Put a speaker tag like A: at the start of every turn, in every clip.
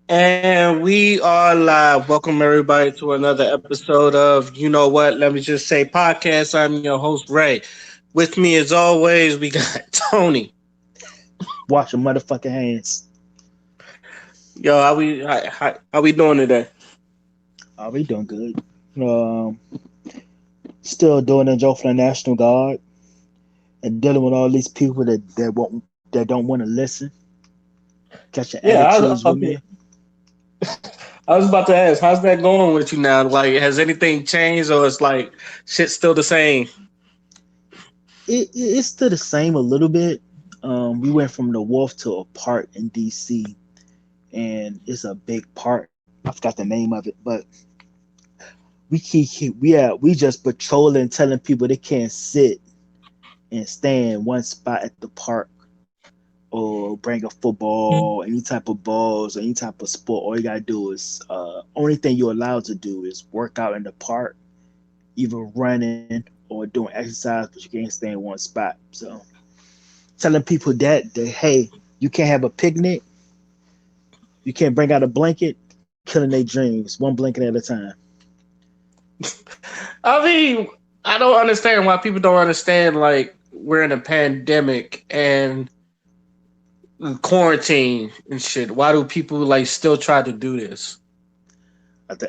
A: And we are live. Welcome everybody to another episode of You Know What? Let me just say podcast. I'm your host Ray. With me as always, we got Tony.
B: Wash your motherfucking hands.
A: Yo, how we doing today?
B: Oh, we doing good. Um, Still doing the job for the National Guard and dealing with all these people that don't want to listen. Got your
A: Yeah,
B: attitudes with me.
A: I was about to ask, how's that going with you now? Like, has anything changed, or it's like shit still the same?
B: It's still the same a little bit. We went from the Wolf to a park in DC, and it's a big park. I forgot the name of it, but we just patrolling, telling people they can't sit and stay in one spot at the park or bring a football, any type of balls, or any type of sport. All you gotta do is only thing you're allowed to do is work out in the park, either running or doing exercise, but you can't stay in one spot. So telling people that hey, you can't have a picnic, you can't bring out a blanket, killing their dreams one blanket at a time.
A: I mean, I don't understand why people don't understand. Like, we're in a pandemic and quarantine and shit. Why do people like still try to do this?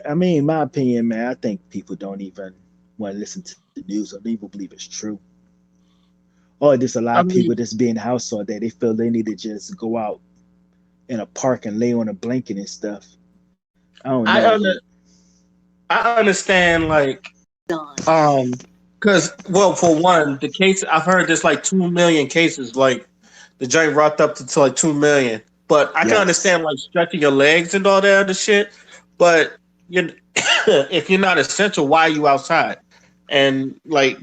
B: I mean, in my opinion, man, I think people don't even want to listen to the news or don't even believe it's true. Or there's a lot of
A: I
B: people
A: mean,
B: that's being in the house all day. They feel they need to just go out in a park and lay on a blanket and stuff. I don't know,
A: I
B: but
A: under, I understand like because well, for one, the case I've heard there's like 2 million cases. Like the joint rocked up to like 2 million. But I can
B: yes.
A: understand like stretching your legs and all that other shit. But you, if you're not essential, why are you outside? And like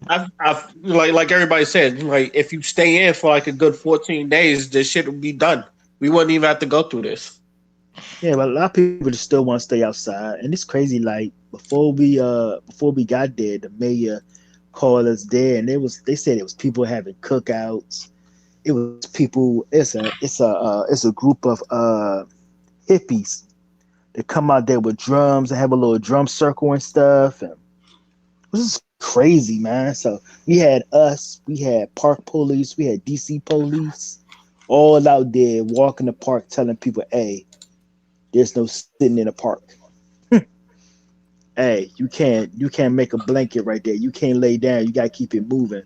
A: I've like everybody said, like if you stay in for like a good 14 days, this shit would be done. We wouldn't even have to go through this.
B: Yeah, but a lot of people just still want to stay outside. And it's crazy, like before we got there, the mayor called us there and they said it was people having cookouts. It was people it's a group of hippies that come out there with drums and have a little drum circle and stuff. And this is crazy, man. So we had park police, we had DC police, all out there walking the park, telling people, "Hey, there's no sitting in the park. Hey, you can't make a blanket right there. You can't lay down. You gotta keep it moving."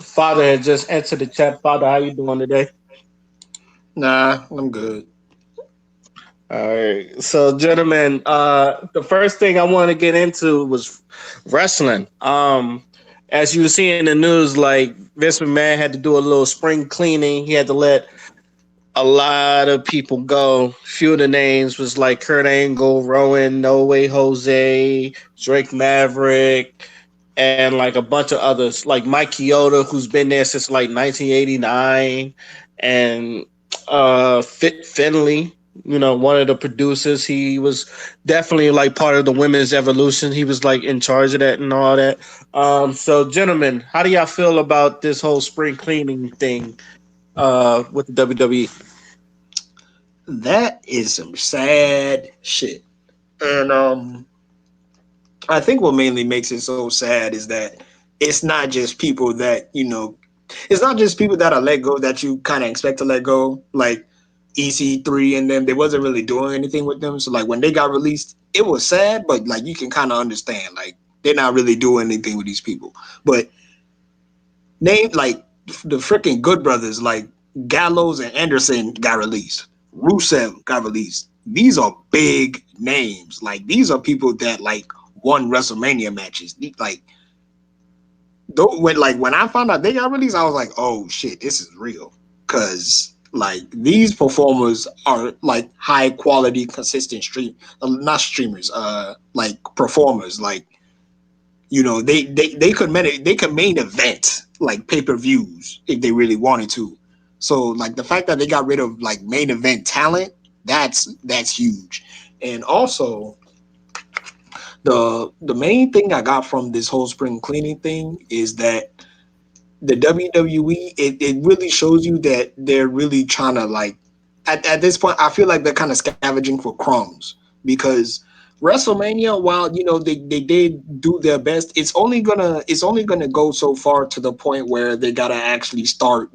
A: Father had just entered the chat. Father, how you doing today?
C: Nah, I'm good.
A: All right. So, gentlemen, the first thing I want to get into was wrestling. As you see in the news, like Vince McMahon had to do a little spring cleaning. He had to let a lot of people go. Few of the names was like Kurt Angle, Rowan, No Way Jose, Drake Maverick, and like a bunch of others, like Mike Chioda, who's been there since like 1989, and Fit Finley. You know, one of the producers. He was definitely like part of the women's evolution. He was like in charge of that and all that. So, gentlemen, how do y'all feel about this whole spring cleaning thing with the WWE?
C: That is some sad shit. And I think what mainly makes it so sad is that it's not just people that, it's not just people that are let go that you kind of expect to let go, like EC3 and them. They wasn't really doing anything with them. So like when they got released, it was sad, but like you can kind of understand, like they're not really doing anything with these people. But name like the freaking Good Brothers, like Gallows and Anderson got released. Rusev got released. These are big names. Like these are people that like won WrestleMania matches. Like when I found out they got released, I was like, oh shit, this is real. Cause like these performers are like high quality, consistent not streamers, like performers. Like they could main event like pay per views if they really wanted to. So like the fact that they got rid of like main event talent, that's huge. And also the main thing I got from this whole spring cleaning thing is that the WWE it really shows you that they're really trying to like at this point, I feel like they're kind of scavenging for crumbs because WrestleMania, while they did do their best, it's only gonna go so far to the point where they gotta actually start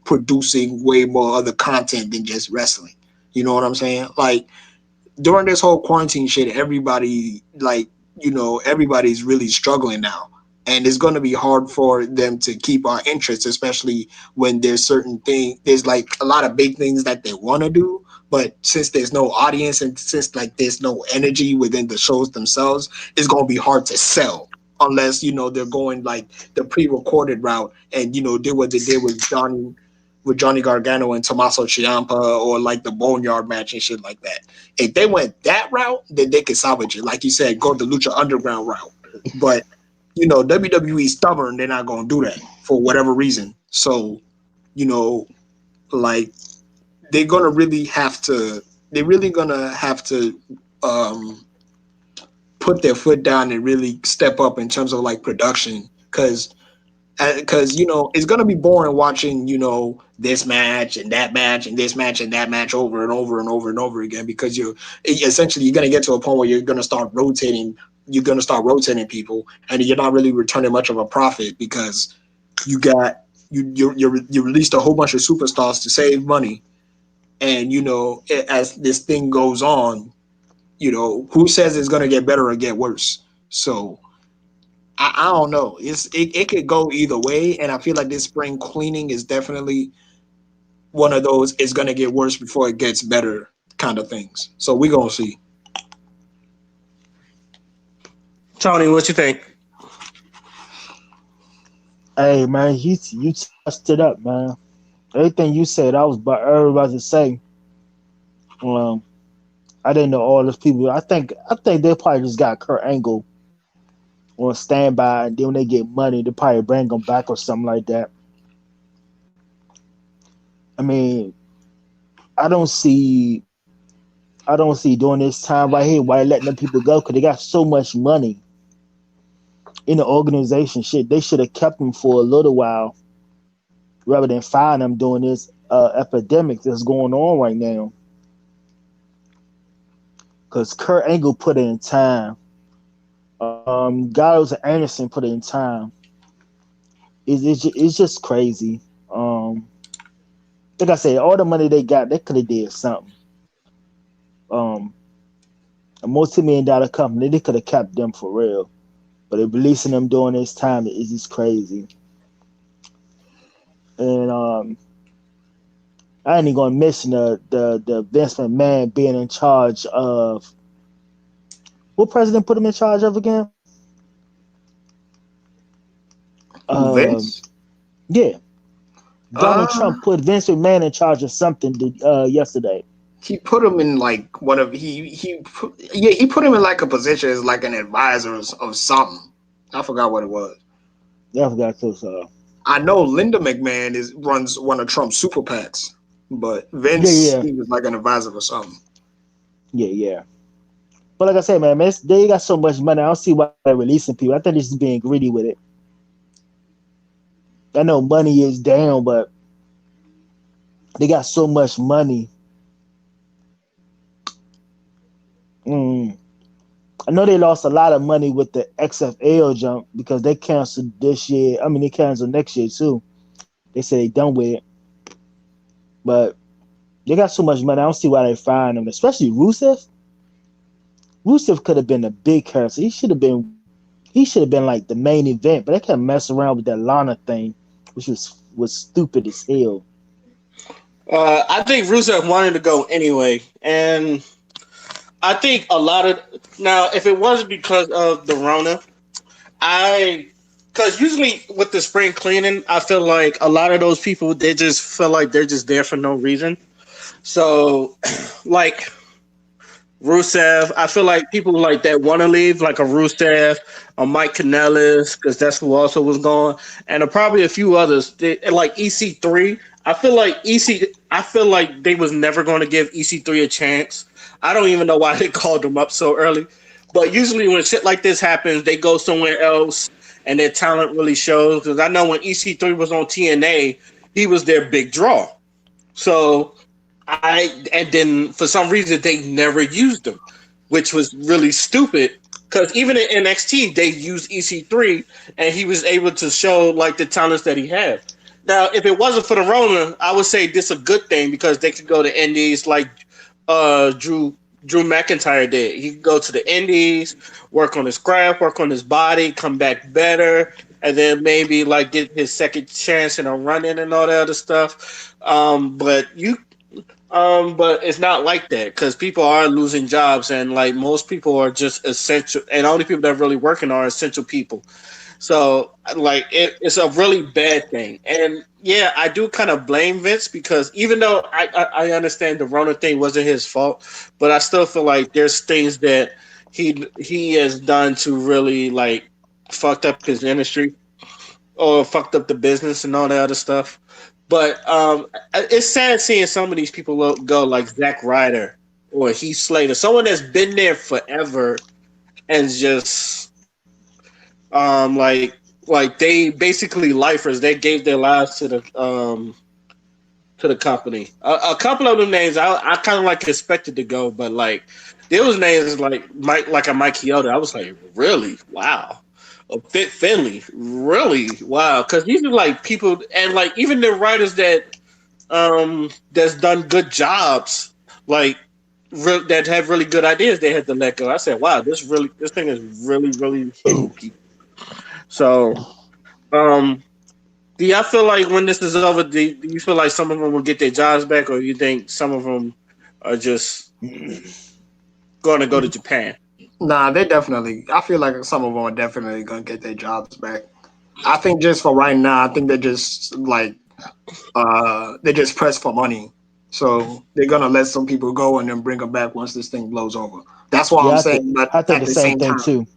C: producing way more other content than just wrestling. You know what I'm saying? Like during this whole quarantine shit, everybody everybody's really struggling now. And it's going to be hard for them to keep our interest, especially when there's like a lot of big things that they want to do. But since there's no audience and since like there's no energy within the shows themselves, it's going to be hard to sell unless, they're going like the pre-recorded route and, did what they did with Johnny Gargano and Tommaso Ciampa or like the Boneyard match and shit like that. If they went that route, then they could salvage it. Like you said, go the Lucha Underground route. But WWE stubborn, they're not gonna do that for whatever reason. So, you know, like they're gonna really have to they're really gonna have to um put their foot down and really step up in terms of like production because it's gonna be boring watching this match and that match and this match and that match over and over and over and over again because you're gonna get to a point where you're gonna start rotating people and you're not really returning much of a profit because you got you released a whole bunch of superstars to save money and as this thing goes on who says it's gonna get better or get worse. So I don't know. It could go either way, and I feel like this spring cleaning is definitely one of those. It's gonna get worse before it gets better kind of things. So we gonna see.
A: Tony, what you think?
B: Hey man, you touched it up, man. Everything you said, I was about to say. Um, I didn't know all those people. I think they probably just got Kurt Angle on standby, and then when they get money, they probably bring them back or something like that. I mean, I don't see, I don't see during this time right here why they letting them people go because they got so much money in the organization. Shit, they should have kept them for a little while rather than fire them during this epidemic that's going on right now. Because Kurt Angle put in time. Gallows and Anderson put in time. It's just crazy. Like I said, all the money they got, they could have did something. Um, a multi-million-dollar company, they could have kept them for real. But they're releasing them during this time is just crazy. And I ain't even gonna mention the Vince McMahon being in charge of what president put him in charge of again?
C: Who
B: Um,
C: Vince?
B: yeah, Donald
C: Uh,
B: Trump put Vince McMahon in charge of something yesterday.
C: he put him in like one of he put him in like a position as like an advisor of something. I forgot what it was.
B: I forgot to
C: I know Linda McMahon runs one of Trump's super PACs, but
B: yeah,
C: Vince
B: yeah,
C: he was like an advisor for something.
B: yeah, yeah. But like I said, man, they got so much money. I don't see why they're releasing people. I think they're just being greedy with it. I know money is down, but they got so much money. Mm. I know they lost a lot of money with the XFL jump because they canceled this year. I mean, they canceled next year too. They said they done with it, but they got so much money. I don't see why they firing them, especially Rusev. Rusev could have been a big character. He should have been. He should have been like the main event, but they kept messing around with that Lana thing, which was stupid as hell.
A: I think Rusev wanted to go anyway, and I think a lot of now, if it wasn't because of the Rona, I because usually with the spring cleaning, I feel like a lot of those people they just feel like they're just there for no reason. So, like Rusev, I feel like people like that want to leave, like a Rusev, a Mike Kanellis, because that's who also was gone, and probably a few others. Like EC3, I feel like I feel like they was never going to give EC3 a chance. I don't even know why they called them up so early, but usually when shit like this happens, they go somewhere else, and their talent really shows. Because I know when EC3 was on TNA, he was their big draw. So and then for some reason they never used him, which was really stupid. Because even in NXT they used EC3, and he was able to show like the talents that he had. Now, if it wasn't for the Rona, I would say this a good thing because they could go to Indies like Drew McIntyre did. He could go to the Indies, work on his craft, work on his body, come back better, and then maybe like get his second chance in a run in and all that other stuff. But it's not like that because people are losing jobs, and like most people are just essential, and only people that are really working are essential people. So like it's a really bad thing, and yeah, I do kind of blame Vince because even though I understand the Rona thing wasn't his fault, but I still feel like there's things that he has done to really like fucked up his industry or fucked up the business and all that other stuff. But it's sad seeing some of these people go like Zack Ryder or Heath Slater, someone that's been there forever and just like they basically lifers. They gave their lives to the company. A couple of them names I kind of like expected to go, but like there was names like Mike Chioda. I was like, really? Wow. A Fit Finley, really? Wow. Because these are like people, and like even the writers that's done good jobs, like that have really good ideas, they had to let go. I said, wow, this thing is really hitting people. So, um, do y'all feel like when this is over, do you feel like some of them will get their jobs back, or you think some of them are just going to go to Japan?
C: Nah, they definitely. I feel like some of them are definitely gonna get their jobs back. I think just for right now, I think they're just like they just press for money. So they're gonna let some people go and then bring them back once this thing blows over. That's why I'm
B: Yeah,
C: saying. But
B: I think
C: at
B: the
C: the
B: same
C: same
B: thing
C: time,
B: too.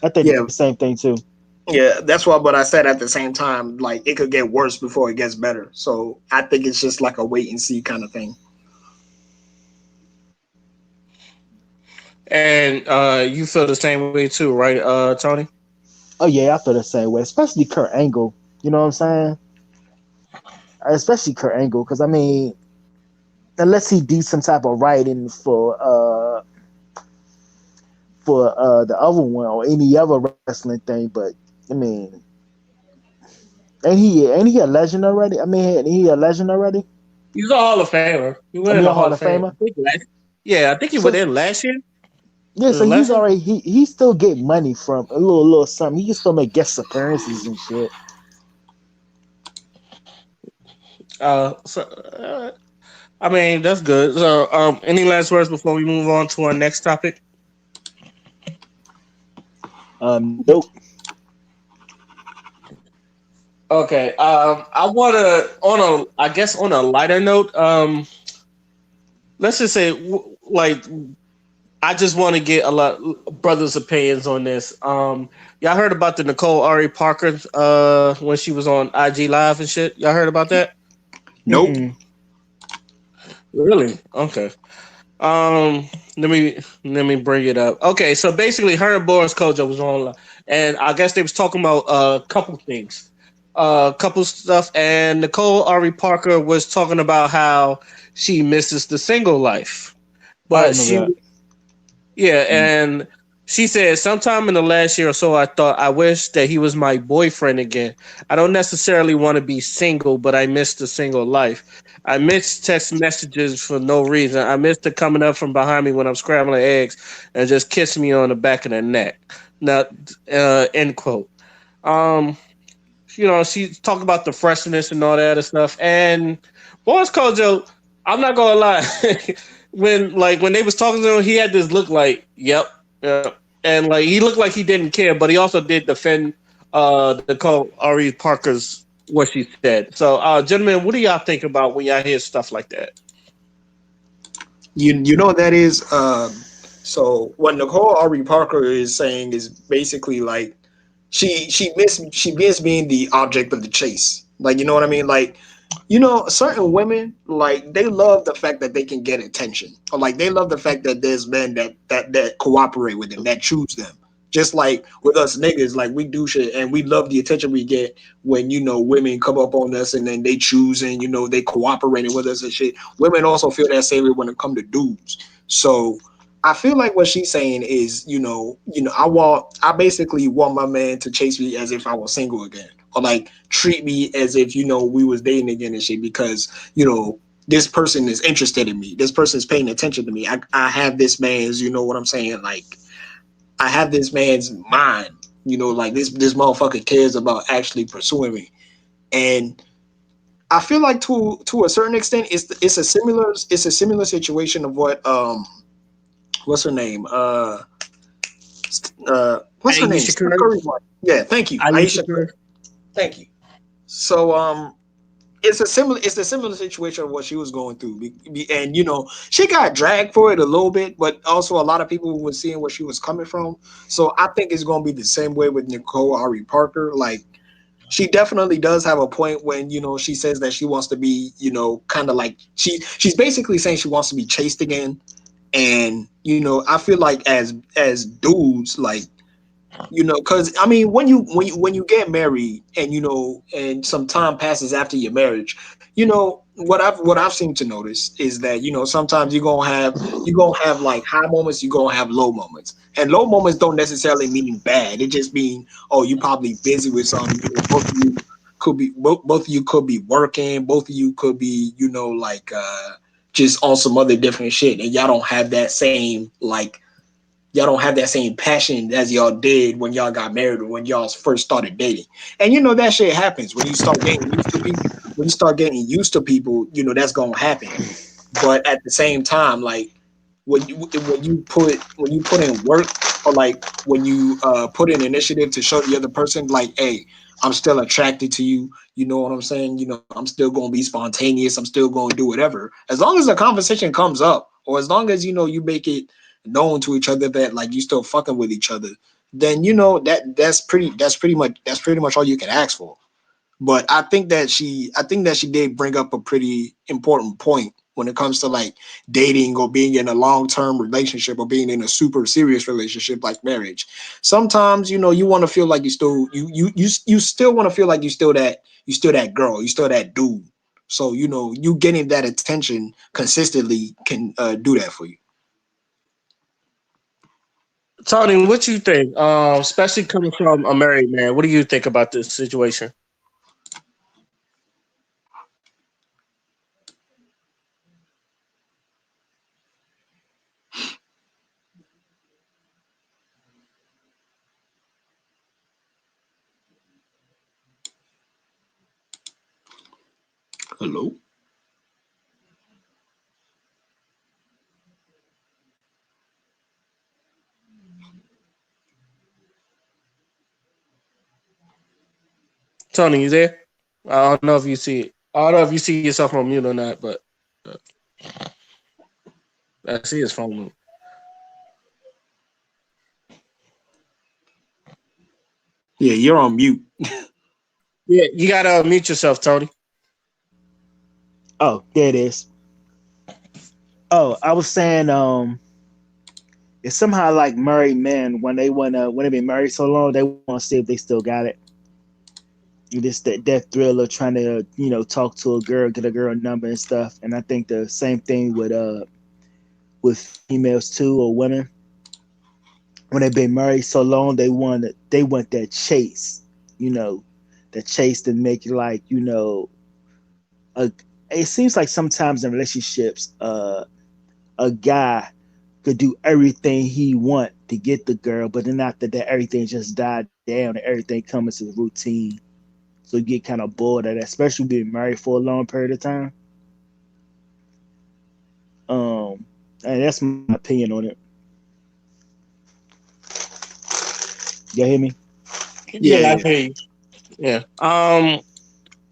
B: I think the
C: yeah,
B: same thing too.
C: yeah, that's why. But I said at the same time, like it could get worse before it gets better. So I think it's just like a wait and see kind of thing.
A: And you feel the same way too, right, Tony?
B: Oh yeah, I feel the same way, especially Kurt Angle. You know what I'm saying? Especially Kurt Angle, because I mean, unless he do some type of writing for the other one or any other wrestling thing, but I mean, ain't he a legend already? I mean, ain't he a legend already?
A: He's a Hall of Famer. He
B: I
A: went in
B: mean,
A: the
B: a
A: Hall
B: Hall
A: of
B: of
A: Fame.
B: Famer.
A: Yeah, I think he went
B: So
A: in last year.
B: yeah,
A: Was
B: so
A: it
B: he's
A: last year?
B: already he still get money from a little something. He can still make guest appearances and shit.
A: So I mean that's good. So any last words before we move on to our next topic?
B: Nope.
A: Okay. I wanna I guess on a lighter note. Let's just say like I just want to get a lot brothers' opinions on this. Y'all heard about the Nicole Ari Parker when she was on IG Live and shit. Y'all heard about that?
C: Nope.
B: Mm-mm.
A: Really? Okay. Let me bring it up. Okay, so basically, her and Boris Kojo was on, and I guess they was talking about a couple things, couple stuff, and Nicole Ari Parker was talking about how she misses the single life,
B: I
A: but
B: remember that.
A: yeah,
B: Mm.
A: and she said, sometime in the last year or so, I thought, I wish that he was my boyfriend again. I don't necessarily want to be single, but I miss the single life. I miss text messages for no reason. I miss the coming up from behind me when I'm scrambling eggs and just kiss me on the back of the neck. Now, end quote. Um, she talked about the freshness and all that other stuff. And Boris Kojo, I'm not gonna lie, when they was talking to him, he had this look like, yep, and like he looked like he didn't care, but he also did defend Nicole Ari Parker's what she said. So, gentlemen, what do y'all think about when y'all hear stuff like that?
C: You know what that is. So what Nicole Aubrey Parker is saying is basically like she miss being the object of the chase. Like you know what I mean? Like certain women like they love the fact that they can get attention, or like they love the fact that there's men that cooperate with them, that choose them. Just like with us niggas, like we do shit and we love the attention we get when women come up on us and then they choose and they cooperating with us and shit. Women also feel that same way when it come to dudes. So I feel like what she's saying is, I basically want my man to chase me as if I was single again, or like treat me as if we was dating again and shit because this person is interested in me. This person is paying attention to me. I have this man's, what I'm saying, like I have this man's mind. Like this motherfucker cares about actually pursuing me, and I feel like to a certain extent, it's a similar situation of what what's her name what's her name
A: Aisha
C: Steph
A: Curry.
C: Curry's wife. Yeah, thank you,
A: Aisha
C: Aisha
A: Curry.
C: Curry. Thank you. So it's a similar situation of what she was going through, and she got dragged for it a little bit, but also a lot of people were seeing where she was coming from. So I think it's going to be the same way with Nicole Ari Parker. Like she definitely does have a point when she says that she wants to be kind of like she's basically saying she wants to be chased again, and I feel like as dudes, like because I mean, when you get married and and some time passes after your marriage, what I've seemed to notice is that sometimes you're gonna have like high moments, you're gonna have low moments, and low moments don't necessarily mean bad. It just mean, oh, you're probably busy with something. Both of you could be working, both of you could be like just on some other different shit, and y'all don't have that same passion as y'all did when y'all got married or when y'all first started dating. And that shit happens when you start getting used to people. When you start getting used to people, that's gonna happen. But at the same time, like when you put in work, or like when you put in initiative to show the other person, like, hey, I'm still attracted to you. You know what I'm saying? I'm still gonna be spontaneous. I'm still gonna do whatever. As long as the conversation comes up, or as long as you make it known to each other that like you still fucking with each other, then that's pretty much all you can ask for. But I think that she did bring up a pretty important point when it comes to like dating or being in a long-term relationship or being in a super serious relationship like marriage. Sometimes you want to feel like you still want to feel like you still that girl, you still that dude. So you getting that attention consistently can do that for you.
A: Tony, what you think? Especially coming from a married man, what do you think about this situation?
C: Hello.
A: Tony, you there? I don't know if you see it. I don't know if you see yourself on mute or not, but uh, I see his phone move.
C: Yeah, you're on mute.
A: Yeah, you gotta mute yourself, Tony.
B: Oh, there it is. Oh, I was saying, it's somehow like married men when they been married so long, they want to see if they still got it. Just that thrill of trying to talk to a girl, get a girl number and stuff. And I think the same thing with females too, or women when they've been married so long, they want that chase, you know, that chase to make it like a. It seems like sometimes in relationships, a guy could do everything he want to get the girl, but then after that, everything just died down and everything comes to routine. So you get kind of bored of that, especially being married for a long period of time. Um, and that's my opinion on it. Y'all hear me?
C: Yeah,
A: Yeah, I
C: yeah.
A: hear you. Yeah.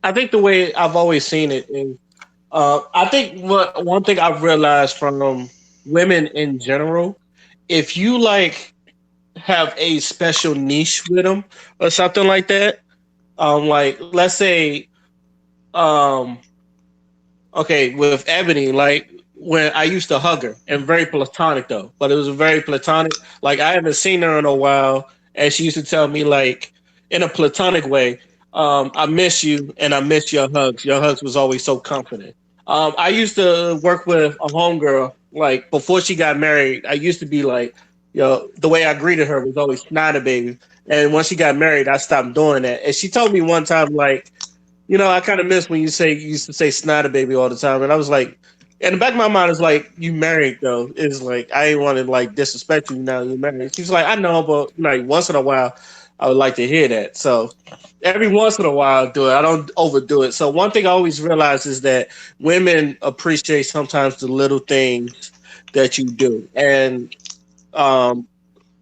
A: I think the way I've always seen it is, I think what one thing I've realized from women in general, if you like have a special niche with them or something like that, like let's say, um, okay, with Ebony, like when I used to hug her, and very platonic though, but it was very platonic. Like I haven't seen her in a while, and she used to tell me like in a platonic way, "I miss you, and I miss your hugs. Your hugs was always so comforting." I used to work with a homegirl. Like before she got married, I used to be like, the way I greeted her was always "Snyder baby," and once she got married, I stopped doing that. And she told me one time like, I kind of miss when you used to say Snyder baby all the time, and I was like, in the back of my mind, it's like you married though. It's like I ain't want to like disrespect you now you're married. She's like, I know, but like once in a while, I would like to hear that. So every once in a while, I do it. I don't overdo it. So one thing I always realize is that women appreciate sometimes the little things that you do, and um,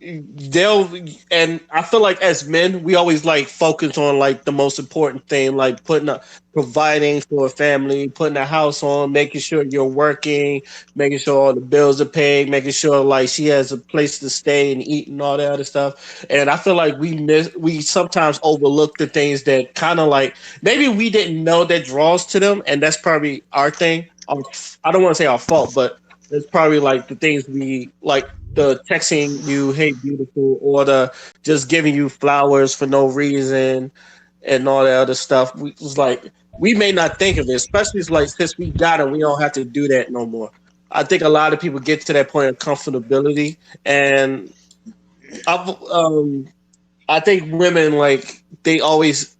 A: they'll and I feel like as men we always like focus on like the most important thing, like providing for a family, putting a house on, making sure you're working, making sure all the bills are paid, making sure like she has a place to stay and eat and all that other stuff. And I feel like we sometimes overlook the things that kind of like maybe we didn't know that draws to them, and that's probably our thing. I don't want to say our fault, but it's probably like the things we like, the texting you "Hey beautiful" or the just giving you flowers for no reason and all that other stuff. We was like we may not think of it, especially like since we got it, we don't have to do that no more. I think a lot of people get to that point of comfortability, and I've, I think women like they always.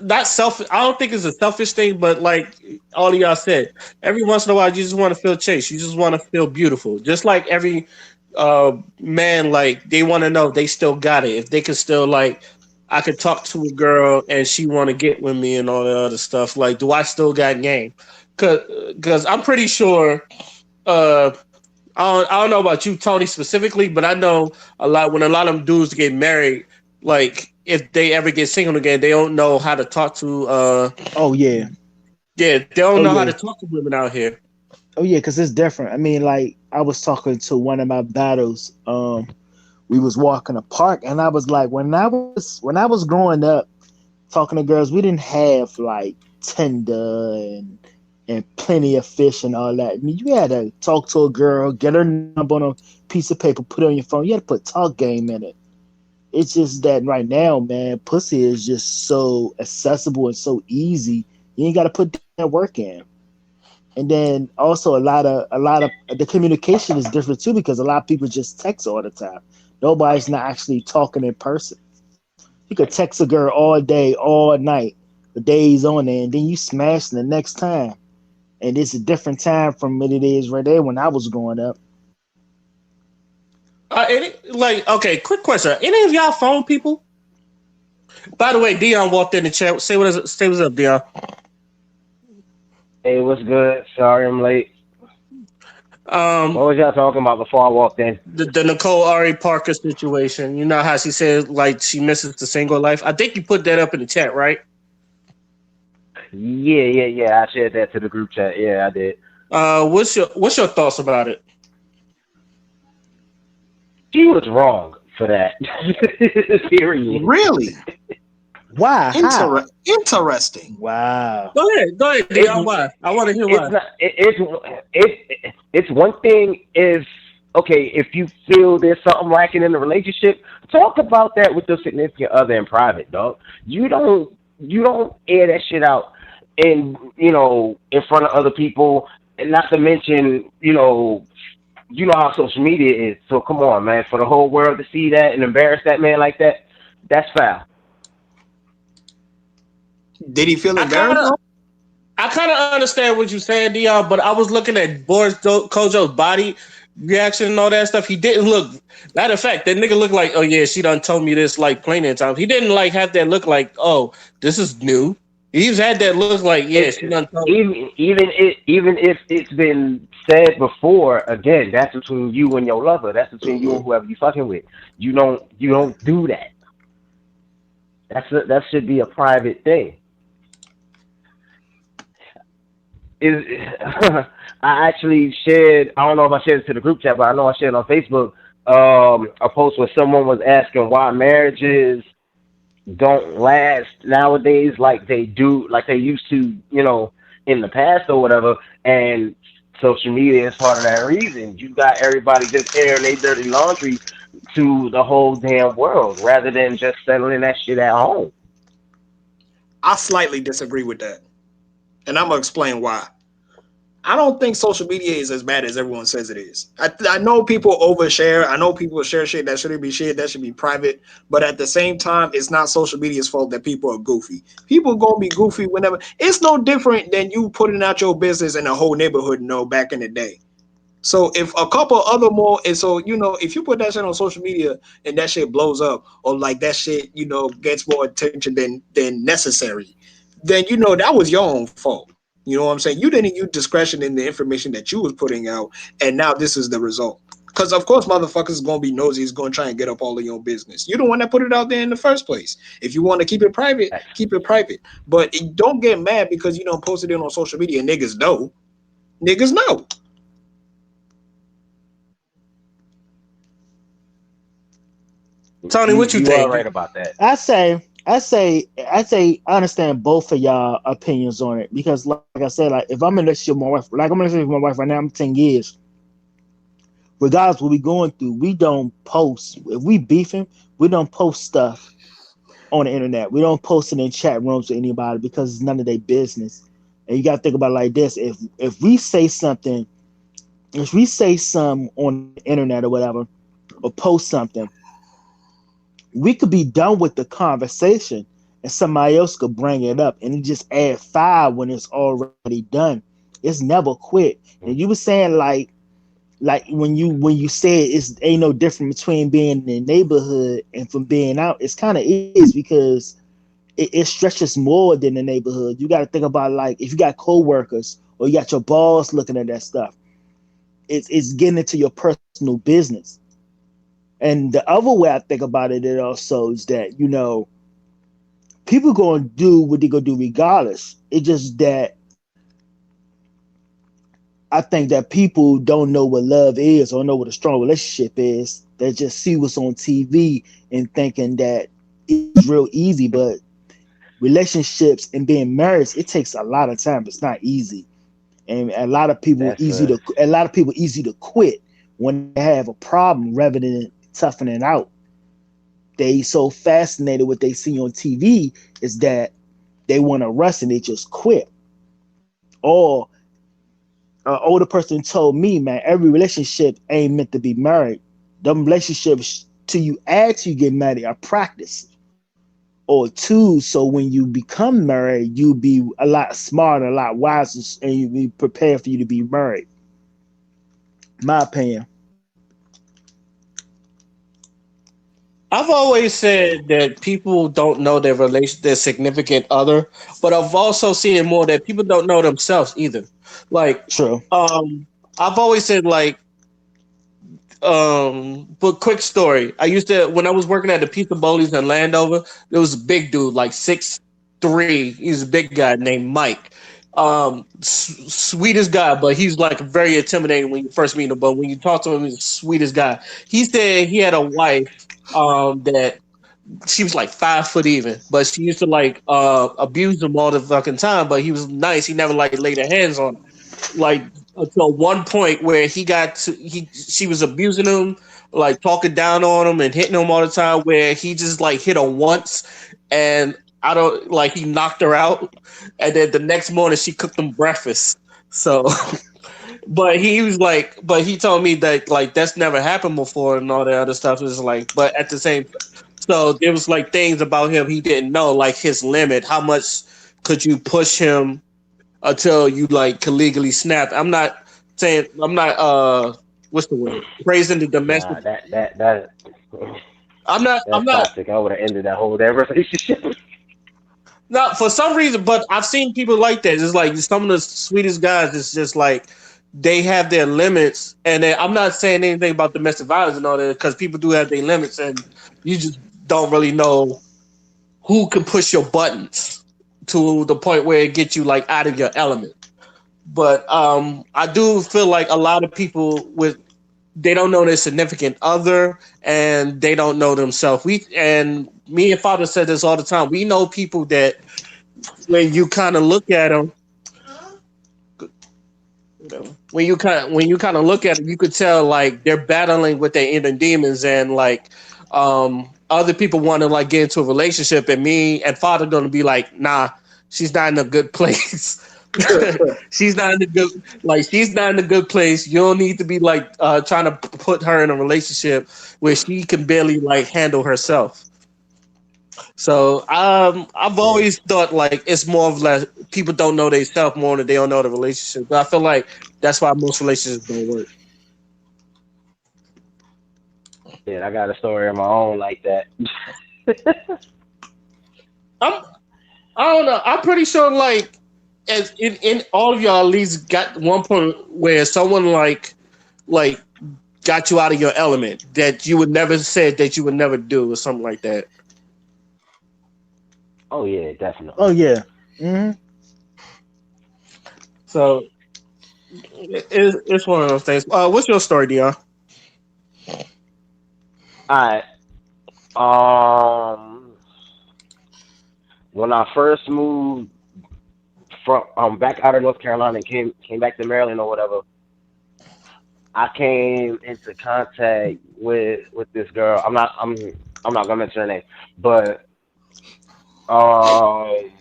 A: Not selfish. I don't think it's a selfish thing, but like all of y'all said, every once in a while you just want to feel chased. You just want to feel beautiful. Just like every man, like they want to know they still got it. If they could still like, I could talk to a girl and she want to get with me and all that other stuff. Like, do I still got game? Cause I'm pretty sure. Uh, I don't know about you, Tony, specifically, but I know a lot when a lot of them dudes get married, like if they ever get single again, they don't know how to talk to.
B: Oh yeah,
A: Yeah, they don't
B: oh
A: know how
B: yeah,
A: to talk to women out here.
B: oh yeah, because it's different. I mean, like I was talking to one of my battles. We was walking a park, and I was like, when I was growing up, talking to girls, we didn't have like Tinder and plenty of fish and all that. I mean, you had to talk to a girl, get her number on a piece of paper, put it on your phone. You had to put talk game in it. It's just that right now, man, pussy is just so accessible and so easy. You ain't got to put that work in. And then also a lot of the communication is different too because a lot of people just text all the time. Nobody's not actually talking in person. You could text a girl all day, all night, the days on end, and then you smash the next time. And it's a different time from what it is right there when I was growing up.
A: Like, okay, quick question: any of y'all phone people? By the way, Dion walked in the chat. Say what's up, Dion.
D: Hey, what's good? Sorry I'm late.
A: Um,
D: What was y'all talking about before I walked in?
A: the Nicole Ari Parker situation. You know how she said like she misses the single life. I think you put that up in the chat, right?
D: Yeah. I shared that to the group chat. Yeah, I did.
A: What's your thoughts about it?
D: She was wrong for that. Period.
C: Really
B: Why? How?
C: interesting.
B: Wow.
A: Go ahead, Dion.
D: It's
A: Why? I want to hear
D: it's
A: why.
D: not it's one thing if okay if you feel there's something lacking in the relationship, talk about that with your significant other in private, dog. You don't air that shit out in front of other people, and not to mention you know how social media is. So come on, man, for the whole world to see that and embarrass that man like that, that's foul.
C: Did he feel
A: I kind
C: embarrassed
A: of
C: though?
A: I kind of understand what you're saying, Dion, but I was looking at Boris Kojo's body reaction and all that stuff. He didn't look. Matter of fact, that nigga looked like, oh yeah, she done told me this like plenty of times. He didn't like have that look like, oh, this is new. He's had that look like, yeah, she
D: It
A: done told me.
D: even if it's been said before, again, that's between you and your lover. That's between you and whoever you fucking with. You don't do that. That should be a private thing. Is I actually shared. I don't know if I shared it to the group chat, but I know I shared it on Facebook. A post where someone was asking why marriages don't last nowadays like they do, like they used to, in the past or whatever. And social media is part of that reason. You got everybody just airing their dirty laundry to the whole damn world rather than just settling that shit at home.
C: I slightly disagree with that, and I'm gonna explain why. I don't think social media is as bad as everyone says it is. I know people overshare. I know people share shit that shouldn't be shared. That should be private. But at the same time, it's not social media's fault that people are goofy. People gonna be goofy whenever. It's no different than you putting out your business and the whole neighborhood know back in the day. So if a couple other more, and so if you put that shit on social media and that shit blows up, or like that shit, gets more attention than necessary, then that was your own fault. You know what I'm saying? You didn't use discretion in the information that you was putting out, and now this is the result. Because of course, motherfuckers is gonna be nosy. Is gonna try and get up all of your business. You're the one that put it out there in the first place. If you want to keep it private, keep it private. But don't get mad because you don't post it on social media. Niggas know. Niggas know.
A: Tony,
D: You
A: what you
D: you are
A: think?
D: right about that.
B: I understand both of y'all opinions on it because, like I said, like if I'm in a relationship with my wife, like I'm in a relationship with my wife right now, I'm 10 years. Regardless of what we going through, we don't post. If we beefing, we don't post stuff on the internet. We don't post it in chat rooms with anybody because it's none of their business. And you got to think about it like this: if we say something, if we say something on the internet or whatever, or post something, we could be done with the conversation and somebody else could bring it up and it just add fire when it's already done. It's never quit. And you were saying like when you said it's ain't no difference between being in the neighborhood and from being out, it's kind of is because it stretches more than the neighborhood. You got to think about like if you got coworkers or you got your boss looking at that stuff, it's getting into your personal business. And the other way I think about it also is that people gonna do what they gonna do regardless. It's just that I think that people don't know what love is or know what a strong relationship is. They just see what's on TV and thinking that it's real easy, but relationships and being married, it takes a lot of time. It's not easy, and
D: That's a
B: a lot of people easy to quit when they have a problem rather than toughening out. They so fascinated what they see on TV is that they want to rest and they just quit. Or an older person told me, man, every relationship ain't meant to be married. Them relationships till you actually get married are practice. Or two, so when you become married, you be a lot smarter, a lot wiser, and you be prepared for you to be married. My opinion.
A: I've always said that people don't know their significant other, but I've also seen it more that people don't know themselves either. Like,
B: True.
A: um, I've always said like, but quick story. I used to when I was working at the Pizza Bowlies in Landover. There was a big dude, like 6'3". He's a big guy named Mike. Sweetest guy, but he's like very intimidating when you first meet him. But when you talk to him, he's the sweetest guy. He said he had a wife that she was like 5 foot even, but she used to like abuse him all the fucking time. But he was nice. He never like laid her hands on him. Like until one point where she was abusing him, like talking down on him and hitting him all the time. Where he just like hit her once, and I don't like he knocked her out, and then the next morning she cooked him breakfast. So but he told me that like that's never happened before and all that other stuff is like, but at the same, so there was like things about him he didn't know, like his limit, how much could you push him until you like could legally snap. I'm not what's the word praising the domestic.
D: nah. That
A: I'm
D: that's
A: not
D: toxic. I would have ended that relationship.
A: not for some reason, but I've seen people like that. It's like some of the sweetest guys. It's just like they have their limits, and I'm not saying anything about domestic violence and all that because people do have their limits, and you just don't really know who can push your buttons to the point where it gets you like out of your element. But I do feel like a lot of people with they don't know their significant other and they don't know themselves. We and me and father said this all the time. We know people that when you kind of look at them, when you kind of look at it, you could tell like they're battling with their inner demons, and like other people want to like get into a relationship, and me and father going to be like, nah, she's not in a good place. she's not in a good she's not in a good place. You don't need to be like trying to put her in a relationship where she can barely like handle herself. So I've
D: Yeah.
A: always thought like it's more of like people don't know themselves more than they don't know the relationship. But I feel like that's why most relationships don't work.
D: Yeah, I got a story of my own like that.
A: I'm I don't know. I'm pretty sure like as in all of y'all at least got one point where someone like got you out of your element that you would never said that you would never do or something like that.
D: Oh yeah,
B: Oh
D: definitely.
B: yeah. Hmm.
A: So it's one of those things. What's your story, Dion?
D: All right. When I first moved from back out of North Carolina and came back to Maryland or whatever, I came into contact with this girl. I'm not gonna mention her name, but um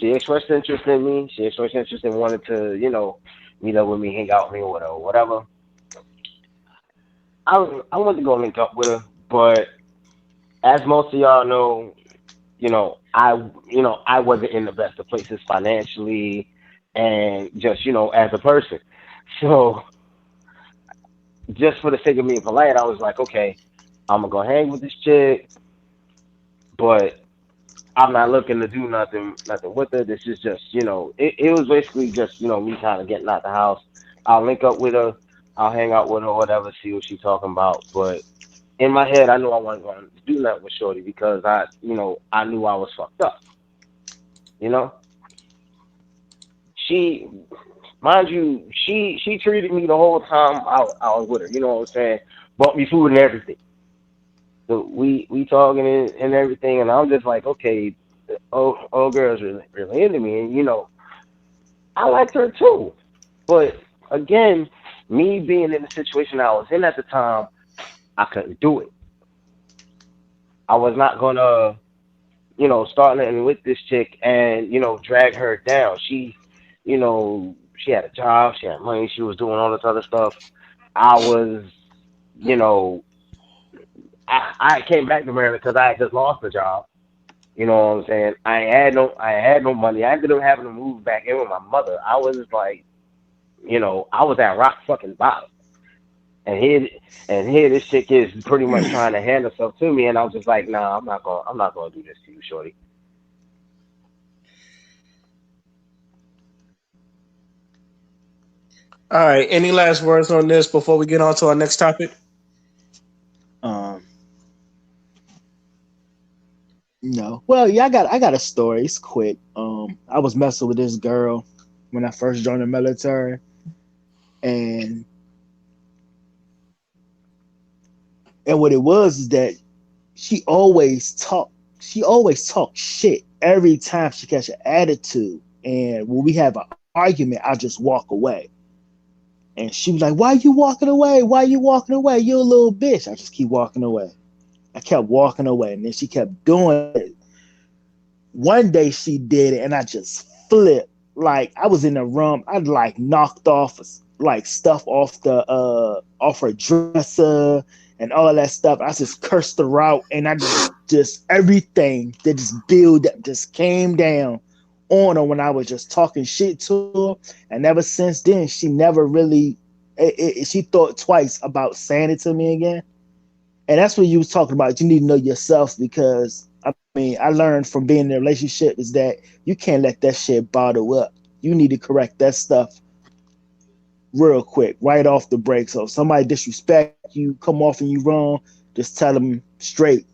D: she expressed interest in me. She expressed interest and wanted to, meet up with me, hang out with me or whatever, whatever. I wanted to go link up with her, but as most of y'all know, I wasn't in the best of places financially and just, as a person. So just for the sake of being polite, I was like, okay, I'm gonna go hang with this chick, but I'm not looking to do nothing with her. This is just, it was basically just, me kind of getting out the house. I'll link up with her, I'll hang out with her, whatever, see what she's talking about. But in my head, I knew I wasn't going to do nothing with Shorty because I knew I was fucked up. You know, she, mind you, she treated me the whole time I was with her. You know what I'm saying? Bought me food and everything. So we talking and everything, and I'm just like, okay, oh girl's really into me, and I liked her too. But again, me being in the situation I was in at the time, I couldn't do it. I was not gonna, start nothing with this chick and drag her down. She had a job, she had money, she was doing all this other stuff. I was, you know, I came back to Maryland because I had just lost the job. You know what I'm saying? I had no money. I ended up having to move back in with my mother. I was like, I was at rock fucking bottom. And here this chick is pretty much trying to hand herself to me, and I was just like, nah, I'm not gonna do this to you, shorty.
A: All right. Any last words on this before we get on to our next topic?
B: Um, no. Well, yeah, I got a story. It's quick. I was messing with this girl when I first joined the military, and what it was is that she always talked. She always talked shit every time she catch an attitude. And when we have an argument, I just walk away. And she was like, "Why you walking away? Why you walking away? You a little bitch." I just keep walking away. I kept walking away, and then she kept doing it. One day she did it, and I just flipped. Like I was in the room, I'd like knocked off like stuff off her dresser and all that stuff. I just cursed her out, and I just everything that just build up just came down on her when I was just talking shit to her. And ever since then, she never really. She thought twice about saying it to me again. And that's what you was talking about. You need to know yourself because I mean, I learned from being in a relationship is that you can't let that shit bottle up. You need to correct that stuff real quick, right off the break. So if somebody disrespect you, come off and you wrong, just tell them straight,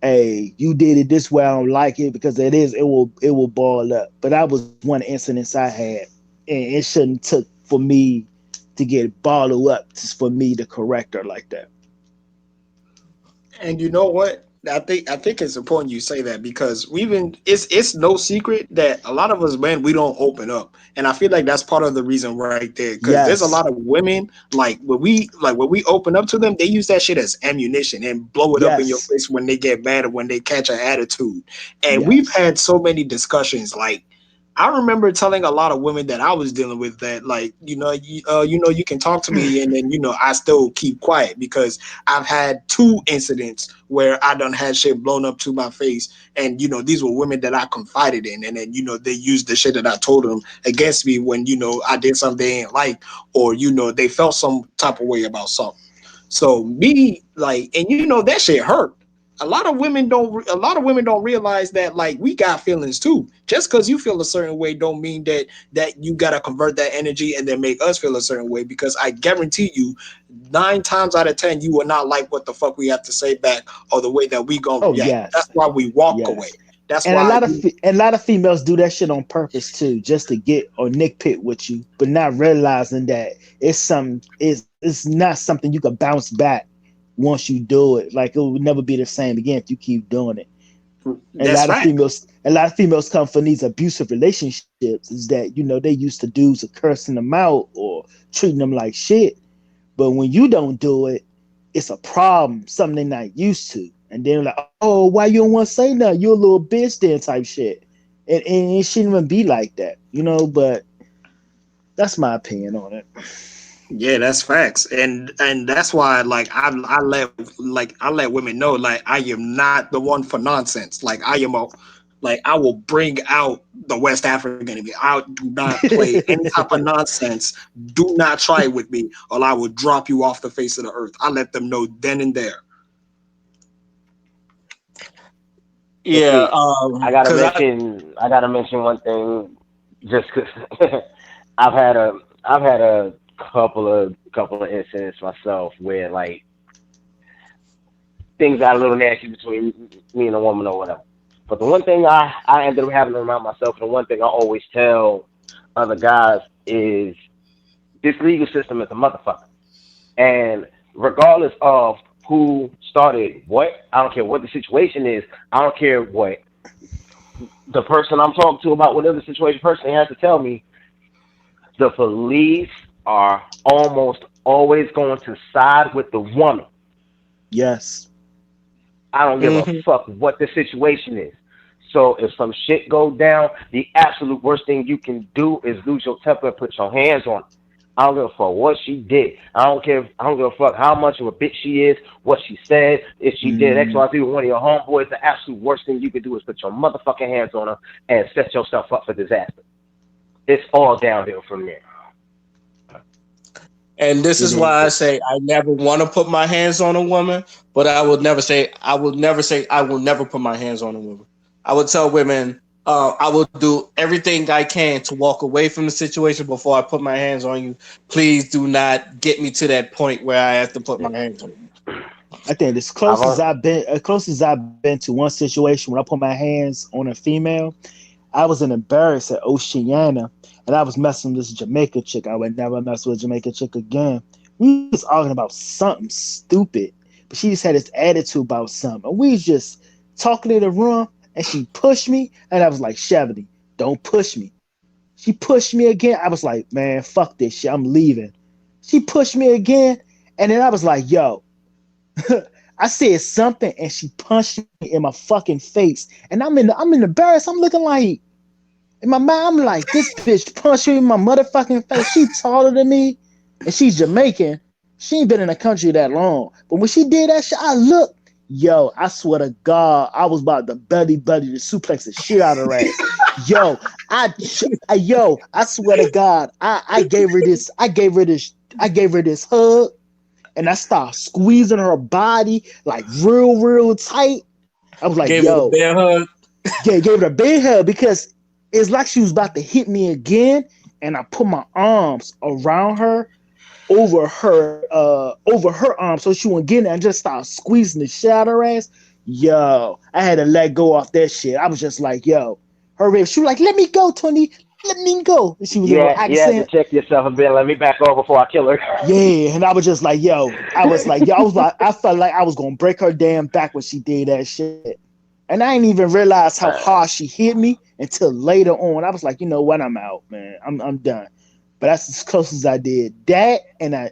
B: hey, you did it this way. I don't like it because it will ball up. But that was one incident I had, and it shouldn't took for me to get bottled up just for me to correct her like that.
C: And you know what? I think it's important you say that because it's no secret that a lot of us men we don't open up, and I feel like that's part of the reason right there because there's a lot
B: Yes,
C: of women like when we open up to them, they use that shit as ammunition and blow it up in your
B: yes,
C: face when they get mad or when they catch an attitude, and we've
B: yes.
C: had so many discussions like. I remember telling a lot of women that I was dealing with that, like, you can talk to me, and then I still keep quiet because I've had two incidents where I done had shit blown up to my face, and these were women that I confided in, and then they used the shit that I told them against me when I did something they ain't like, or they felt some type of way about something. So me like, and that shit hurt. A lot of women don't realize that like we got feelings too. Just because you feel a certain way don't mean that you gotta convert that energy and then make us feel a certain way. Because I guarantee you, 9 times out of 10, you will not like what the fuck we have to say back or the way that we gonna
B: Oh
C: react. That's
B: yes,
C: why we walk away.
B: yes.
C: That's
B: And a
C: why
B: lot of and a lot of females do that shit on purpose too, just to get or nitpick with you, but not realizing that it's not something you can bounce back once you do it. Like it will never be the same again if you keep doing it. And
C: that's fact.
B: a lot of females come from these abusive relationships is that they used to dudes are cursing them out or treating them like shit. But when you don't do it, it's a problem, something they're not used to. And then like, oh, why you don't want to say nothing? You're a little bitch then type shit. And it shouldn't even be like that. But that's my opinion on it.
C: Yeah, that's facts, and that's why like I let women know like I am not the one for nonsense. Like I am a like I will bring out the West African in me. I do not play any type of nonsense. Do not try it with me, or I will drop you off the face of the earth. I let them know then and there.
D: But
A: Yeah,
D: see, I gotta
A: cause I
D: mention, I gotta mention one thing, just because I've had a, I've had a couple of incidents myself where like things got a little nasty between me and a woman or whatever. But the one thing I ended up having to remind myself, and the one thing I always tell other guys is this legal system is a motherfucker. And regardless of who started what, I don't care what the situation is. I don't care what the person I'm talking to about whatever situation person has to tell me. The police are almost always going to side with the woman.
B: Yes.
D: I don't give a
A: mhm.
D: fuck what the situation is. So if some shit go down, the absolute worst thing you can do is lose your temper and put your hands on her. I don't give a fuck what she did. I don't give a fuck how much of a bitch she is, what she said, if she did X,
B: Mm,
D: Y, Z with one of your homeboys. The absolute worst thing you can do is put your motherfucking hands on her and set yourself up for disaster. It's all downhill from there.
A: And this
B: it
A: is why I
B: is.
A: say I never want to put my hands on a woman, but I will never put my hands on a woman. I would tell women I will do everything I can to walk away from the situation before I put my hands on you. Please do not get me to that point where I have to put my hands on you.
B: I think as
D: I've
B: close as
D: on,
B: I've been, as close as I've been to one situation when I put my hands on a female, I was in Embarrassed at Oceana, and I was messing with this Jamaica chick. I would never mess with a Jamaica chick again. We was arguing about something stupid, but she just had this attitude about something. And we was just talking in the room, and she pushed me, and I was like, Chevy, don't push me. She pushed me again. I was like, man, fuck this shit. I'm leaving. She pushed me again, and then I was like, yo, I said something, and she punched me in my fucking face, and I'm embarrassed. I'm looking like in my mind, I'm like, this bitch punched me in my motherfucking face. She taller than me, and she's Jamaican. She ain't been in the country that long. But when she did that shit, I looked, yo, I swear to God, I was about to belly to suplex the shit out of her ass. Yo, I swear to God, I gave her this hug, and I started squeezing her body like real tight. I was like,
A: Gave her the
B: yo,
A: bear hug.
B: gave it a big hug because it's like she was about to hit me again, and I put my arms around her over her arm so she wouldn't get it and just start squeezing the shit out of her ass. Yo, I had to let go off that shit. I was just like, yo, hurry. She was like, let me go, Tony. let me go. And she was a little
D: You had to
B: accent.
D: check yourself a bit. Let me back off before I kill her.
B: Yeah, and I was just like, yo, I was like, I felt like I was gonna break her damn back when she did that shit. And I didn't even realize how hard she hit me until later on. I was like, you know what, I'm out, man. I'm done. But that's as close as I did. That and I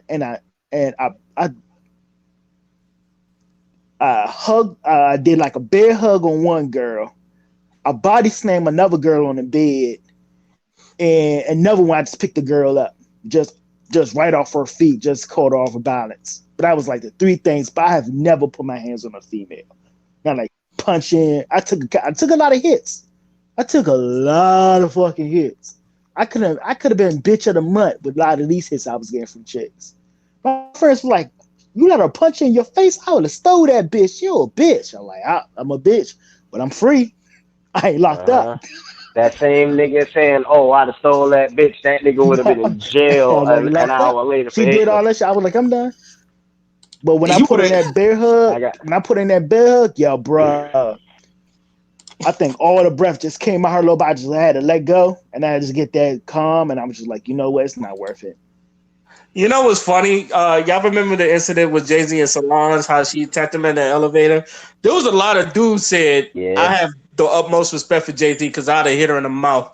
B: hug. I did like a bear hug on one girl. I body slammed another girl on the bed, and another one I just picked the girl up, just right off her feet, just caught her off her balance. But that was like the three things. But I have never put my hands on a female. Not like punching. I took a lot of hits. I took a lot of fucking hits. I could have been bitch of the month with a lot of these hits I was getting from chicks. My friends were like, "You let her punch you in your face? I would have stole that bitch. You a bitch." I'm like, I'm a bitch, but I'm free. I ain't locked up.
D: Uh-huh. That same nigga saying, "Oh, I'd have stole that bitch." That nigga would have been in jail
B: I ain't
D: an
B: locked up.
D: hour later for
B: She did
D: hitting
B: all that shit. I was like, I'm done. But when I
C: You
B: put
C: would
B: in
C: have.
B: that bear hug,
D: I got.
B: yo, bruh, I think all the breath just came out her little body. I had to let go, and I had to just get that calm, and I was just like, you know what, it's not worth it.
A: You know what's funny? Y'all remember the incident with Jay Z and Solange? How she attacked him in the elevator? There was a lot of dudes said, "I
D: Yeah.
A: have the utmost respect for Jay Z because I'd have hit her in the mouth."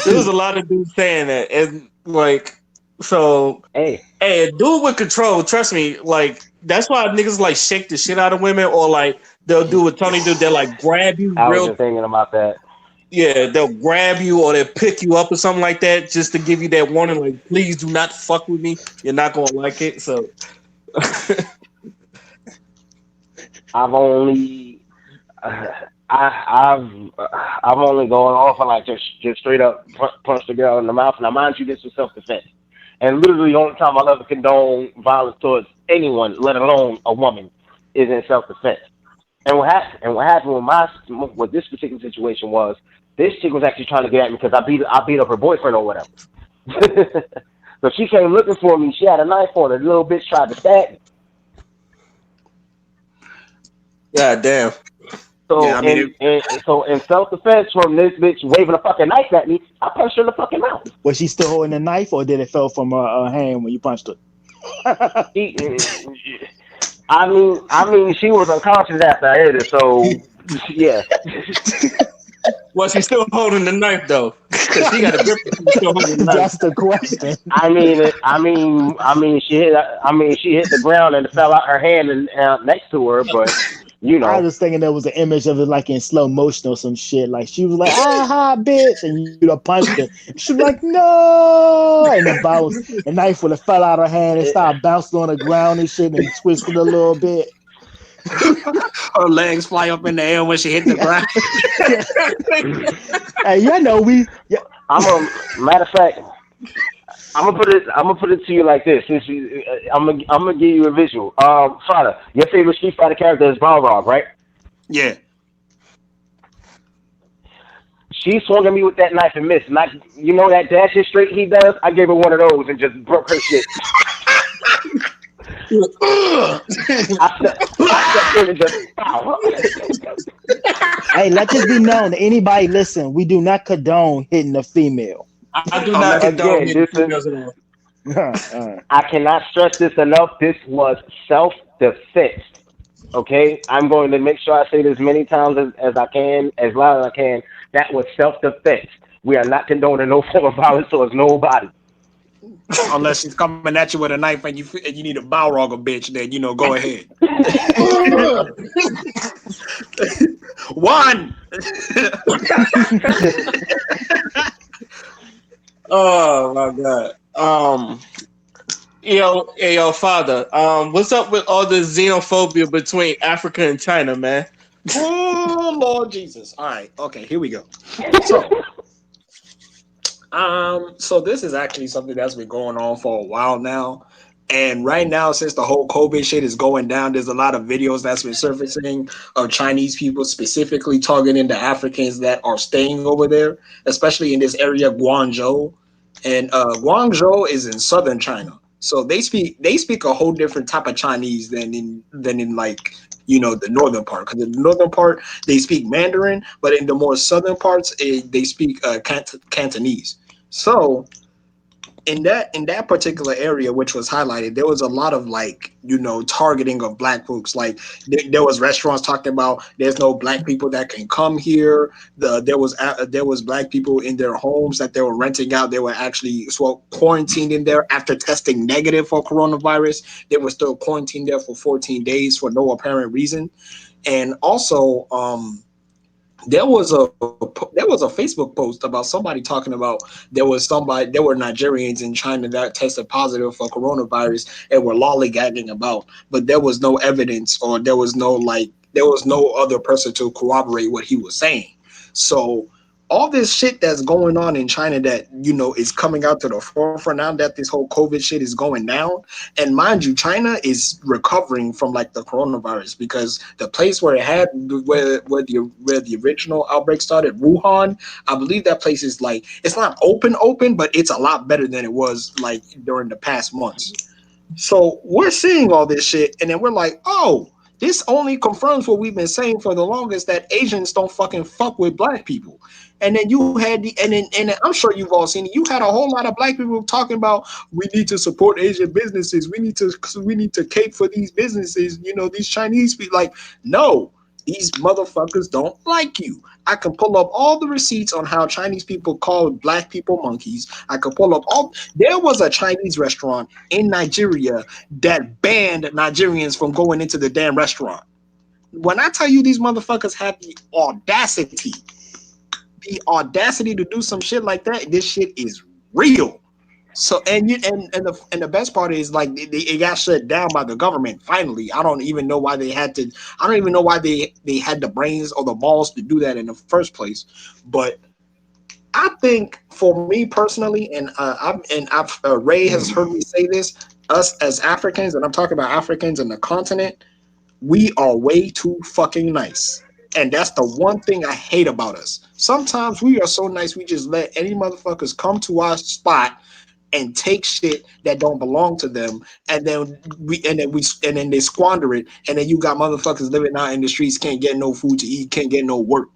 A: There was a lot of dudes saying that, and like, so
D: Hey,
A: hey, a dude with control, trust me, like that's why niggas like shake the shit out of women, or like they'll do what Tony do, they'll like grab you
D: I was
A: real,
D: just thinking about that.
A: yeah, they'll grab you or they'll pick you up or something like that, just to give you that warning, like please do not fuck with me, you're not gonna like it. So
D: I've only, I've only gone off and like just straight up punch the girl in the mouth. Now, mind you, this was self defense, and literally the only time I'll ever condone violence towards anyone, let alone a woman, is in self defense. And what happened with this particular situation was this chick was actually trying to get at me because I beat up her boyfriend or whatever. So she came looking for me. She had a knife on her. The little bitch tried to stab me.
A: god damn.
C: Yeah, I mean,
D: So in self defense from this bitch waving a fucking knife at me, I punched her in the fucking mouth.
B: Was she still holding the knife, or did it fell from her hand when you punched her?
D: She, I mean, she was unconscious after I hit her. So yeah,
A: Well, she's still holding the knife though, because she got a grip. She's still holding the knife.
B: That's the question.
D: she hit the ground and it fell out her hand and next to her. But you
B: I
D: know,
B: was thinking there was an image of it like in slow motion or some shit. Like she was like, "Ah, bitch," and you done punched her. She was like, "No," and the knife would have fell out of her hand and
D: it,
B: started bouncing on the ground and shit and twisted a little bit.
C: her legs fly up in the air when she hit the ground.
B: Hey, you know yeah,
D: matter of fact. I'm gonna put it to you like this. I'm gonna give you a visual. Father, your favorite Street Fighter character is Balrog, right?
C: Yeah.
D: She swung at me with that knife and missed. And you know that dashing straight he does? I gave her one of those and just broke her shit. I stepped in and just, pow.
B: hey, let this be known to anybody listen. We do not condone hitting a female.
A: I do not
C: Unless
A: condone
D: Again,
A: hitting
D: this is,
A: females at all.
D: I cannot stress this enough. This was self defense. Okay? I'm going to make sure I say this many times as I can, as loud as I can. That was self defense. We are not condoning no form of violence towards nobody.
C: unless she's coming at you with a knife and you need a Balrog a bitch, then go ahead. One.
A: Oh my god. Yo, father. What's up with all the xenophobia between Africa and China, man?
C: Oh Lord Jesus! All right, okay, here we go. So, so this is actually something that's been going on for a while now. And right now, since the whole COVID shit is going down, there's a lot of videos that's been surfacing of Chinese people specifically targeting the Africans that are staying over there, especially in this area, Guangzhou. And Guangzhou is in southern China, so they speak a whole different type of Chinese than in like the northern part. Because in the northern part they speak Mandarin, but in the more southern parts they speak Cantonese. So in that particular area which was highlighted, there was a lot of like targeting of black folks. Like there was restaurants talking about there's no black people that can come here. There was black people in their homes that they were renting out. They were actually quarantined in there after testing negative for coronavirus. They were still quarantined there for 14 days for no apparent reason. And also there was a Facebook post about somebody talking about there were Nigerians in China that tested positive for coronavirus and were lollygagging about, but there was no evidence, or there was no other person to corroborate what he was saying. So all this shit that's going on in China that is coming out to the forefront now that this whole COVID shit is going down. And mind you, China is recovering from like the coronavirus, because the place where it had where the original outbreak started, Wuhan, I believe that place is like, it's not open, but it's a lot better than it was like during the past months. So we're seeing all this shit, and then we're like, oh, this only confirms what we've been saying for the longest, that Asians don't fucking fuck with black people. And then you had and I'm sure you've all seen it. You had a whole lot of black people talking about we need to support Asian businesses. We need to cape for these businesses. These Chinese people. Like, no, these motherfuckers don't like you. I can pull up all the receipts on how Chinese people call black people monkeys. I could pull up all. There was a Chinese restaurant in Nigeria that banned Nigerians from going into the damn restaurant. When I tell you these motherfuckers have the audacity to do some shit like that, this shit is real. So and the best part is like it got shut down by the government finally. I don't even know why they had to. I don't even know why they had the brains or the balls to do that in the first place. But I think for me personally, Ray has heard me say this. Us as Africans, and I'm talking about Africans in the continent, we are way too fucking nice. And that's the one thing I hate about us. Sometimes we are so nice, we just let any motherfuckers come to our spot and take shit that don't belong to them, and then they squander it, and then you got motherfuckers living out in the streets, can't get no food to eat, can't get no work,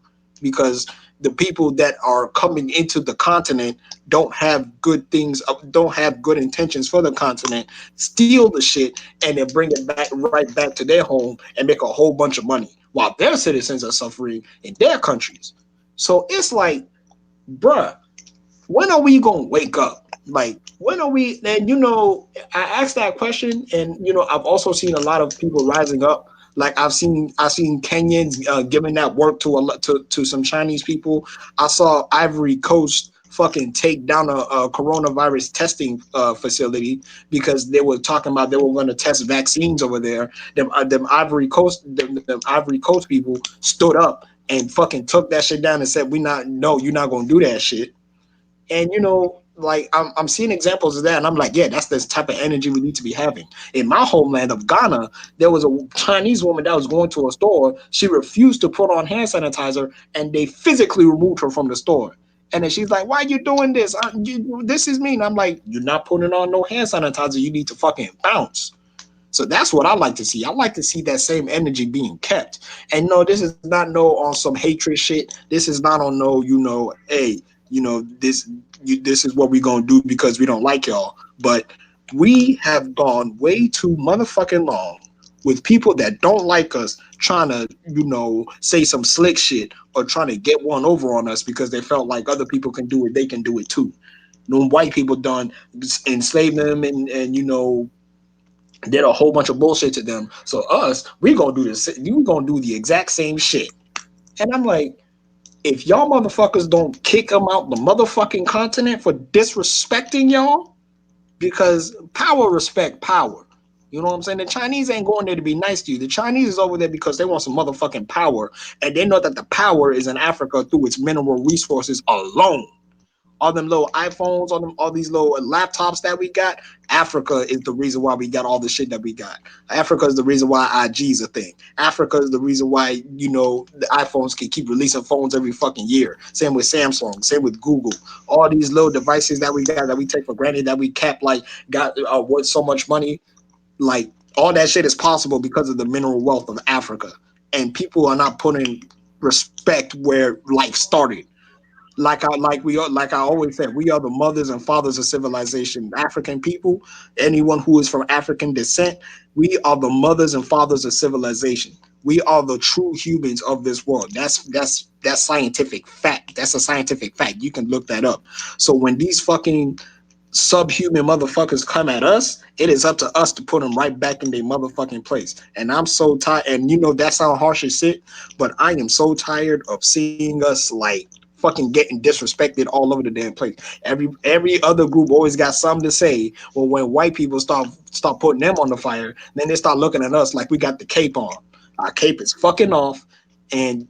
C: because the people that are coming into the continent don't have good things, don't have good intentions for the continent, steal the shit, and then bring it back right back to their home and make a whole bunch of money while their citizens are suffering in their countries. So it's like, bruh, when are we gonna wake up? Like, when are we? And I asked that question, and I've also seen a lot of people rising up. Like I've seen Kenyans giving that work to a to some Chinese people. I saw Ivory Coast fucking take down a coronavirus testing facility because they were talking about they were going to test vaccines over there. Them Ivory Coast people stood up and fucking took that shit down and said, "We not no, you're not gonna do that shit." And like I'm seeing examples of that, and I'm like, yeah, that's the type of energy we need to be having. In my homeland of Ghana, there was a Chinese woman that was going to a store. She refused to put on hand sanitizer, and they physically removed her from the store. And then she's like, "Why are you doing this? This is me." And I'm like, "You're not putting on no hand sanitizer. You need to fucking bounce." So that's what I like to see. I like to see that same energy being kept. And no, this is not no on some hatred shit. This is not on no, hey, this is what we're gonna do because we don't like y'all. But we have gone way too motherfucking long with people that don't like us trying to, say some slick shit or trying to get one over on us because they felt like other people can do it, they can do it too. White people done enslaved them and did a whole bunch of bullshit to them. So us, we're gonna do this. We're gonna do the exact same shit. And I'm like, if y'all motherfuckers don't kick them out the motherfucking continent for disrespecting y'all, because power respect power. You know what I'm saying? The Chinese ain't going there to be nice to you. The Chinese is over there because they want some motherfucking power, and they know that the power is in Africa through its mineral resources alone. All them little iPhones, all these little laptops that we got. Africa is the reason why we got all the shit that we got. Africa is the reason why IG is a thing. Africa is the reason why the iPhones can keep releasing phones every fucking year. Same with Samsung. Same with Google. All these little devices that we got that we take for granted that we kept got worth so much money. Like All that shit is possible because of the mineral wealth of Africa, and people are not putting respect where life started. Like I always said, we are the mothers and fathers of civilization. African people, anyone who is from African descent, we are the mothers and fathers of civilization. We are the true humans of this world. That's scientific fact. That's a scientific fact. You can look that up. So when these fucking subhuman motherfuckers come at us, it is up to us to put them right back in their motherfucking place. And I'm so tired. And you know that sounds harsh as shit, but I am so tired of seeing us like fucking getting disrespected all over the damn place. Every other group always got something to say. Well, when white people start putting them on the fire, then they start looking at us like we got the cape on. Our cape is fucking off, and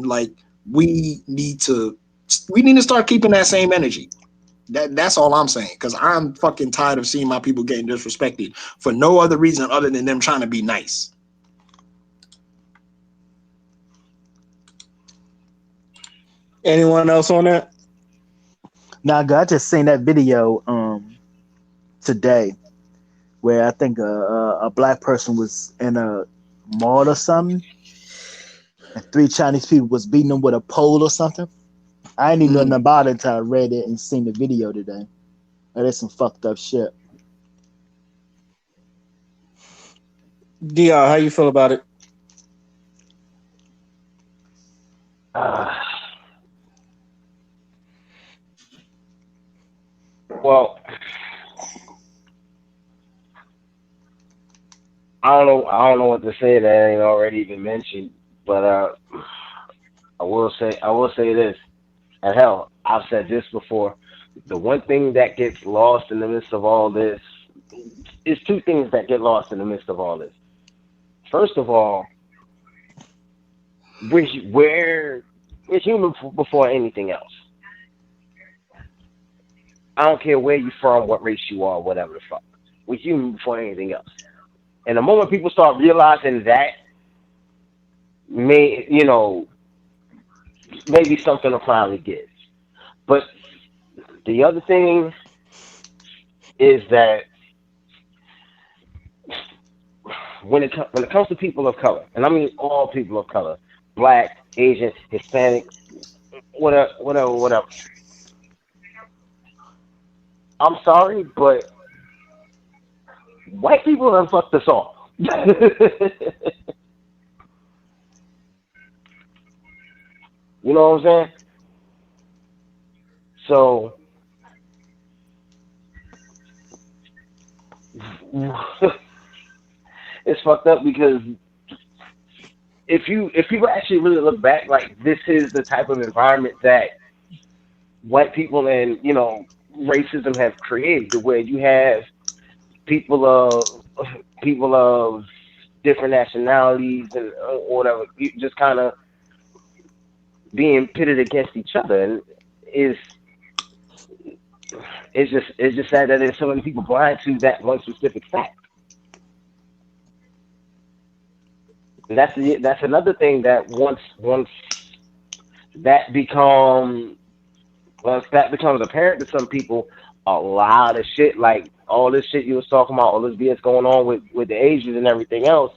C: like we need to we need to start keeping that same energy. That's all I'm saying. Because I'm fucking tired of seeing my people getting disrespected for no other reason other than them trying to be nice.
A: Anyone else on that?
B: Now, I just seen that video today where I think a black person was in a mall or something, and three Chinese people was beating them with a pole or something. I ain't even know nothing
C: Mm.
B: about it until I read it and seen the video today. That is some fucked up shit.
A: Dr, how you feel about it?
D: Uh, well, I don't know what to say that ain't already been mentioned, but I will say this. And hell, I've said this before. The one thing that gets lost in the midst of all this is two things that get lost in the midst of all this. First of all, we're human before anything else. I don't care where you from, what race you are, whatever the fuck. We're human before anything else. And the moment people start realizing that, may maybe something will finally give. But the other thing is that when it comes to people of color, and I mean all people of color, black, Asian, Hispanic, whatever. I'm sorry, but white people have fucked us all. You know what I'm saying? So it's fucked up because if people actually really look back, like this is the type of environment that white people and racism have created, where you have people people of different nationalities and or whatever, just kind of being pitted against each other, and is it's just sad that there's so many people blind to that one specific fact. And that's another thing that that become once that becomes apparent to some people, a lot of shit, like all this shit you was talking about, all this BS going on with the Asians and everything else,